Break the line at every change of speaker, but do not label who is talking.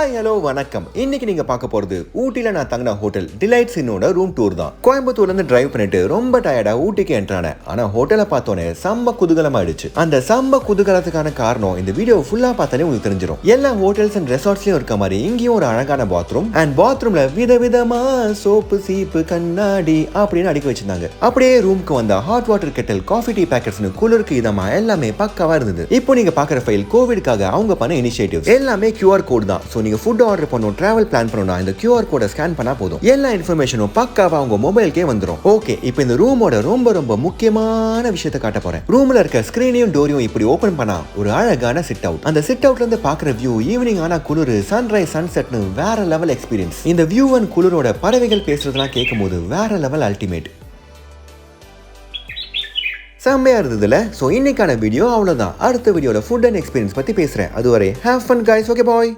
Hi hello வணக்கம். இன்னைக்கு நீங்க பார்க்க போறது ஊட்டில நான் தங்கின ஹோட்டல் டிலைட்ஸ் இன்னோட ரூம் டூர் தான். கோயம்புத்தூர்ல இருந்து டிரைவ் பண்ணிட்டு ரொம்ப டயர்டா ஊட்டிக்கு என்ட்ரான. ஆனா ஹோட்டலை பார்த்தோன்னே செம்ம குதூகலமாயிடுச்சு. அந்த செம்ம குதூகலத்துக்கான காரணம் இந்த வீடியோ ஃபுல்லா பார்த்தாலே உங்களுக்கு தெரிஞ்சிடும். எல்லா ஹோட்டல்ஸ் அண்ட் ரெசார்ட்ஸ்லயும் இருக்க மாதிரி இங்கேயும் ஒரு அழகான பாத்ரூம் அண்ட் பாத்ரூம்ல விதவிதமா சோப்பு சீப்பு கண்ணாடி அப்படின்னு அடுக்கி வச்சிருந்தாங்க. அப்படியே ரூமுக்கு வந்த hot water kettle coffee tea பேக்கெட்ஸ்னு குளிருக்கு இதமா எல்லாமே பக்காவா இருந்தது. இப்போ நீங்க பாக்குற ஃபைல் கோவிட்காக அவங்க பண்ண இனிஷியேட்டிவ் எல்லாமே QR கோட் தான். சோ நீங்க ஃபுட் ஆர்டர் பண்ணனும், டிராவல் பிளான் பண்ணனும், இந்த QR கோடை ஸ்கேன் பண்ணா போதும். எல்லா இன்ஃபர்மேஷனும் பக்காவா உங்க மொபைலுக்கே வந்துரும். ஓகே, இப்போ இந்த ரூமோட ரொம்ப முக்கியமான விஷயத்தை காட்ட போறேன். ரூம்ல இருக்க ஸ்கிரீனையும் டோரையும் இப்படி ஓபன் பண்ணா ஒரு அழகான சிட் அவுட். அந்த சிட் அவுட்ல இருந்து பாக்குற வியூ ஈவினிங் ஆனா குளிர், சன்ரைஸ், சன்செட்னு வேற லெவல் எக்ஸ்பீரியன்ஸ். இந்த வியூ அண்ட் குளிரோட பறவைகள் பேசுறதெல்லாம் கேட்கும்போது வேற லெவல் அல்டிமேட். செம்மையா இருந்ததுல. சோ இன்னைக்கான வீடியோ அவ்வளவுதான். அடுத்த வீடியோல ஃபுட் அண்ட் எக்ஸ்பீரியன்ஸ் பத்தி பேசுறேன். அதுவரை have fun guys. Okay bye.